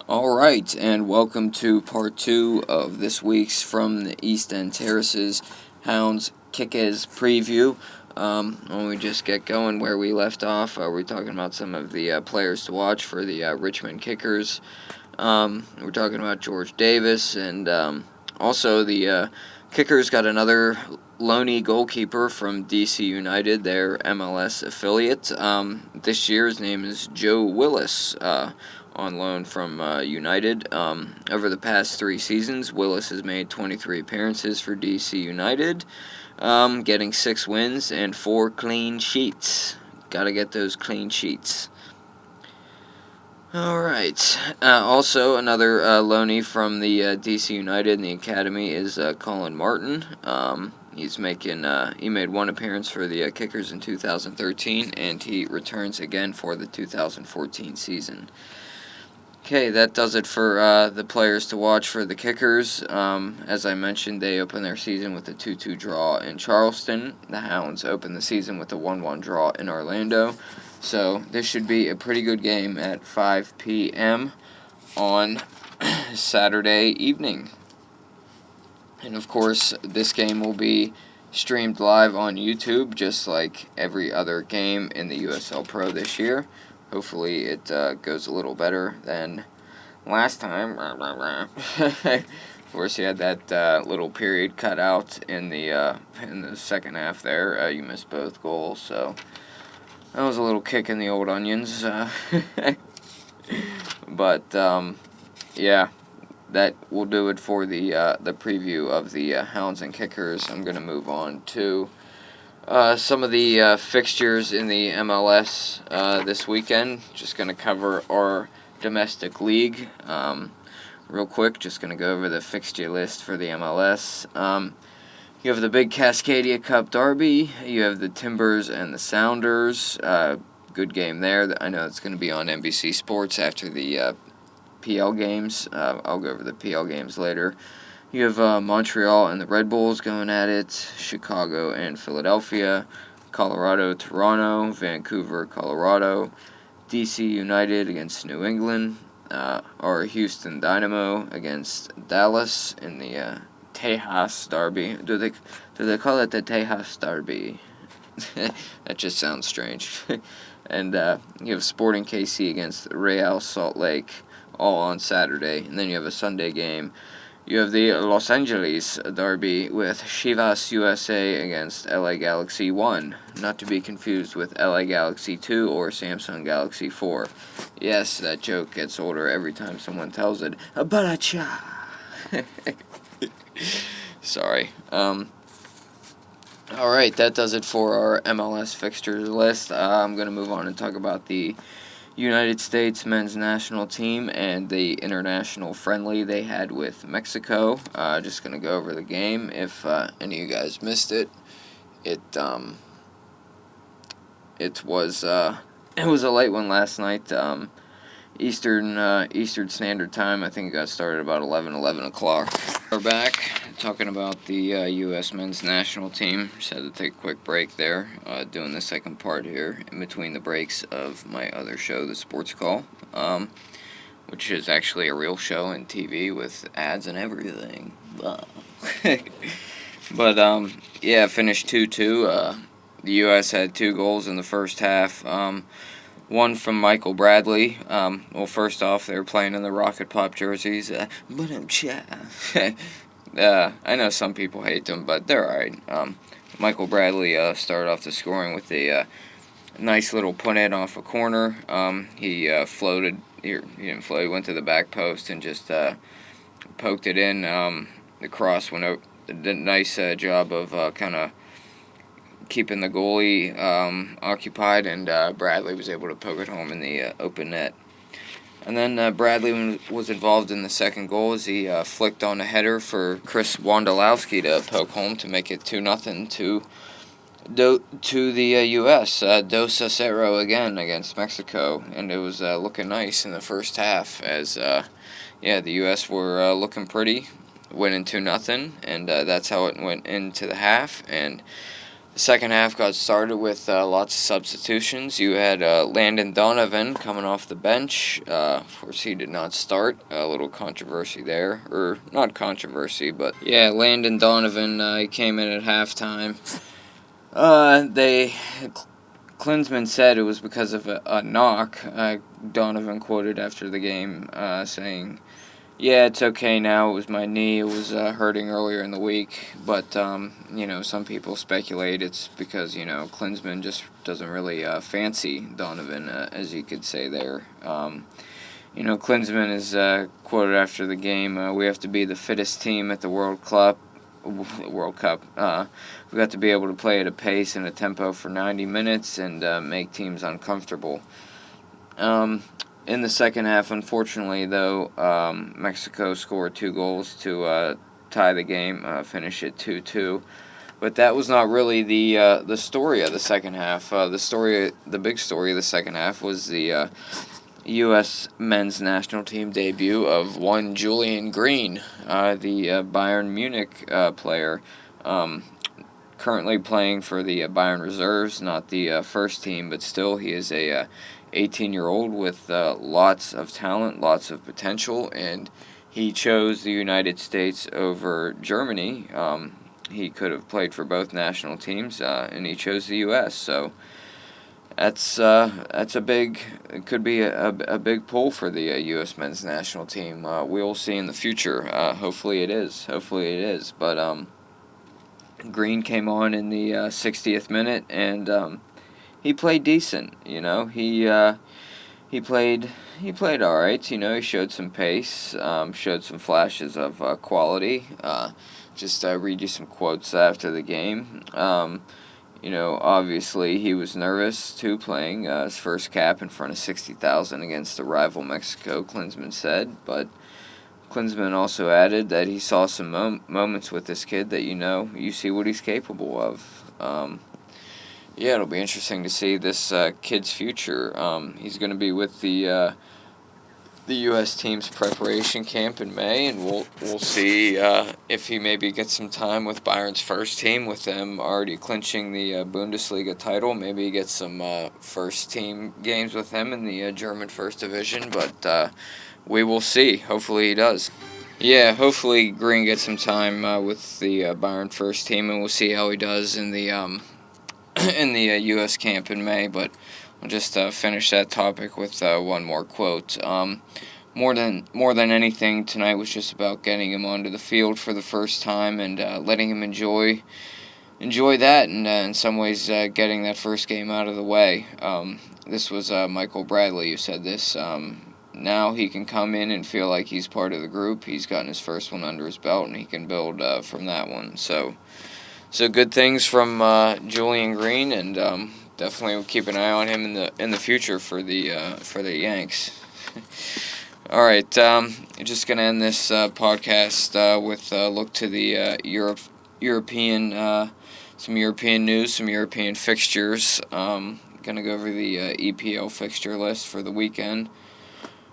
Alright, and welcome to part 2 of this week's From the East End Terraces Hounds Kickers preview. When we just get going where we left off, we're talking about some of the players to watch for the Richmond Kickers. We're talking about George Davis, and also the Kickers got another loanee goalkeeper from DC United, their MLS affiliate. This year his name is Joe Willis, on loan from United. Over the past 3 seasons, Willis has made 23 appearances for DC United, getting 6 wins and 4 clean sheets. Gotta get those clean sheets. Alright, also another loanee from the DC United in the academy is Colin Martin. He made 1 appearance for the Kickers in 2013, and he returns again for the 2014 season. Okay, that does it for the players to watch for the Kickers. As I mentioned, they opened their season with a 2-2 draw in Charleston. The Hounds opened the season with a 1-1 draw in Orlando. So this should be a pretty good game at 5 p.m. on Saturday evening. And of course, this game will be streamed live on YouTube, just like every other game in the USL Pro this year. Hopefully it goes a little better than last time. Of course, you had that little period cut out in the second half there. You missed both goals, so that was a little kick in the old onions. But yeah, that will do it for the preview of the Hounds and Kickers. I'm going to move on to some of the fixtures in the MLS this weekend. Just going to cover our domestic league real quick. Just going to go over the fixture list for the MLS. You have the big Cascadia Cup Derby. You have the Timbers and the Sounders. Good game there. I know it's going to be on NBC Sports after the PL games. I'll go over the PL games later. You have Montreal and the Red Bulls going at it, Chicago and Philadelphia, Colorado, Toronto, Vancouver, Colorado, DC United against New England, or Houston Dynamo against Dallas in the Tejas Derby. Do they call it the Tejas Derby? That just sounds strange. And you have Sporting KC against Real Salt Lake, all on Saturday. And then you have a Sunday game. You have the Los Angeles Derby with Chivas USA against LA Galaxy 1, not to be confused with LA Galaxy 2 or Samsung Galaxy 4. Yes, that joke gets older every time someone tells it. Balacha! Sorry. Alright, that does it for our MLS fixtures list. I'm going to move on and talk about the United States men's national team and the international friendly they had with Mexico. Just going to go over the game. If any of you guys missed it, it was a late one last night. Eastern Standard Time. I think it got started about 11 o'clock. We're back talking about the U.S. men's national team. Just had to take a quick break there, doing the second part here in between the breaks of my other show, The Sports Call, which is actually a real show in TV with ads and everything. But, yeah, finished 2-2. The U.S. had 2 goals in the first half. One from Michael Bradley. Well, first off, they were playing in the Rocket Pop jerseys. I know some people hate them, but they're alright. Michael Bradley started off the scoring with a nice little put-in off a corner. He floated. He didn't float. He went to the back post and just poked it in. The cross went out. Did a nice job of kind of keeping the goalie occupied, and Bradley was able to poke it home in the open net. And then Bradley was involved in the second goal as he flicked on a header for Chris Wondolowski to poke home to make it 2-0 to the U.S. Dos Acero again against Mexico, and it was looking nice in the first half as the U.S. were looking pretty, winning 2-0, and that's how it went into the half. And Second half got started with lots of substitutions. You had Landon Donovan coming off the bench. Of course, he did not start. A little controversy there. Or, not controversy, but yeah, Landon Donovan he came in at halftime. Klinsmann said it was because of a knock. Donovan quoted after the game saying, "Yeah, it's okay now. It was my knee. It was hurting earlier in the week." But, some people speculate it's because, Klinsmann just doesn't really fancy Donovan, as you could say there. Klinsmann is quoted after the game, "We have to be the fittest team at the World Cup. We got to be able to play at a pace and a tempo for 90 minutes and make teams uncomfortable." In the second half, unfortunately, though, Mexico scored 2 goals to tie the game, finish it 2-2. But that was not really the story of the second half. The big story of the second half was the U.S. men's national team debut of one Julian Green, the Bayern Munich player, currently playing for the Bayern reserves, not the first team, but still he is a 18-year-old with lots of talent, lots of potential, and he chose the United States over Germany. He could have played for both national teams, and he chose the U.S., so that's a big, it could be a big pull for the U.S. men's national team. We will see in the future. Hopefully it is. But Green came on in the 60th minute, and he played decent. He played all right. He showed some pace, showed some flashes of quality. Just read you some quotes after the game. Obviously he was nervous too, playing his first cap in front of 60,000 against the rival Mexico, Klinsmann said. But Klinsmann also added that he saw some moments with this kid that you see what he's capable of. Yeah, it'll be interesting to see this kid's future. He's going to be with the U.S. team's preparation camp in May, and we'll see if he maybe gets some time with Bayern's first team, with them already clinching the Bundesliga title. Maybe he gets some first team games with them in the German first division, but we will see. Hopefully he does. Yeah, hopefully Green gets some time with the Bayern first team, and we'll see how he does in the in the U.S. camp in May. But I'll just finish that topic with one more quote. More than anything, tonight was just about getting him onto the field for the first time and letting him enjoy that, and in some ways getting that first game out of the way. This was Michael Bradley who said this. Now he can come in and feel like he's part of the group. He's gotten his first one under his belt, and he can build from that one. So good things from Julian Green, and definitely we'll keep an eye on him in the future for the Yanks. All right, just gonna end this podcast with a look to the European some European news, some European fixtures. Gonna go over the EPL fixture list for the weekend.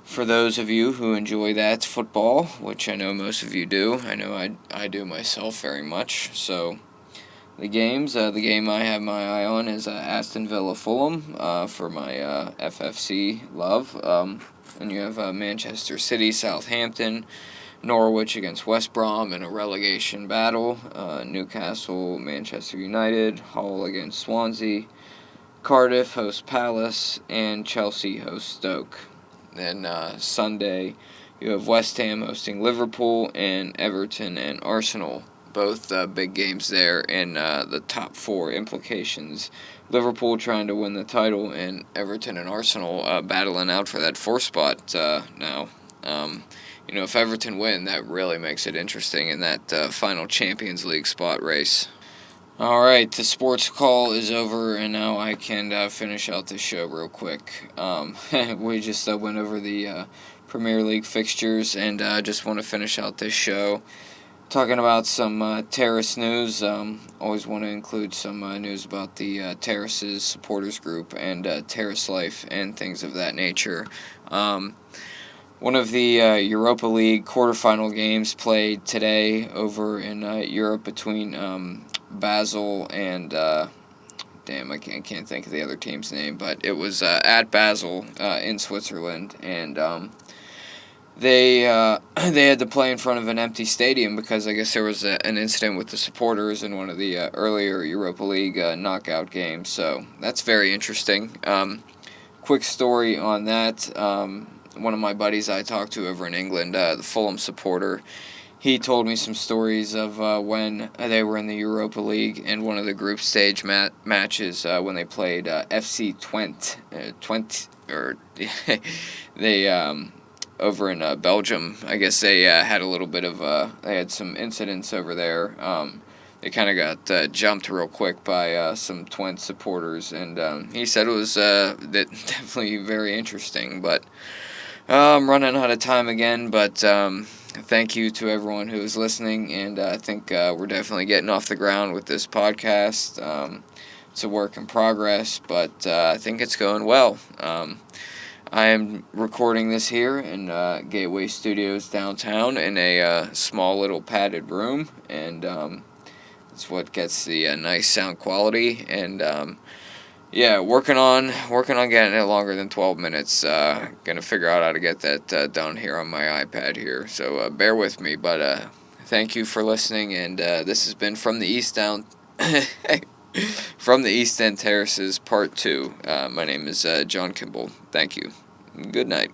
For those of you who enjoy that football, which I know most of you do, I know I do myself very much. So the game I have my eye on is Aston Villa Fulham for my FFC love. And you have Manchester City, Southampton, Norwich against West Brom in a relegation battle, Newcastle, Manchester United, Hull against Swansea, Cardiff hosts Palace, and Chelsea hosts Stoke. Then Sunday, you have West Ham hosting Liverpool, and Everton and Arsenal. Both big games there, and the top 4 implications. Liverpool trying to win the title, and Everton and Arsenal battling out for that 4th spot now. If Everton win, that really makes it interesting in that final Champions League spot race. All right, the sports call is over, and now I can finish out this show real quick. We just went over the Premier League fixtures, and I just want to finish out this show talking about some Terrace news. Always want to include some news about the Terraces supporters group and Terrace life and things of that nature. One of the Europa League quarterfinal games played today over in Europe between Basel and damn, I can't think of the other team's name, but it was at Basel in Switzerland, and they they had to play in front of an empty stadium because I guess there was an incident with the supporters in one of the earlier Europa League knockout games. So that's very interesting. Quick story on that. One of my buddies I talked to over in England, the Fulham supporter, he told me some stories of when they were in the Europa League in one of the group stage matches when they played FC Twente, or they over in Belgium. I guess they had a little bit of they had some incidents over there. They kind of got jumped real quick by some Twente supporters, and he said it was definitely very interesting. But I'm running out of time again, but thank you to everyone who is listening, and I think we're definitely getting off the ground with this podcast. It's a work in progress, but I think it's going well. I am recording this here in Gateway Studios downtown in a small little padded room, and it's what gets the nice sound quality. And yeah, working on getting it longer than 12 minutes. Gonna figure out how to get that done here on my iPad here. So bear with me, but thank you for listening. And this has been from the East Down. From the East End Terraces, Part 2. My name is John Kimball. Thank you. Good night.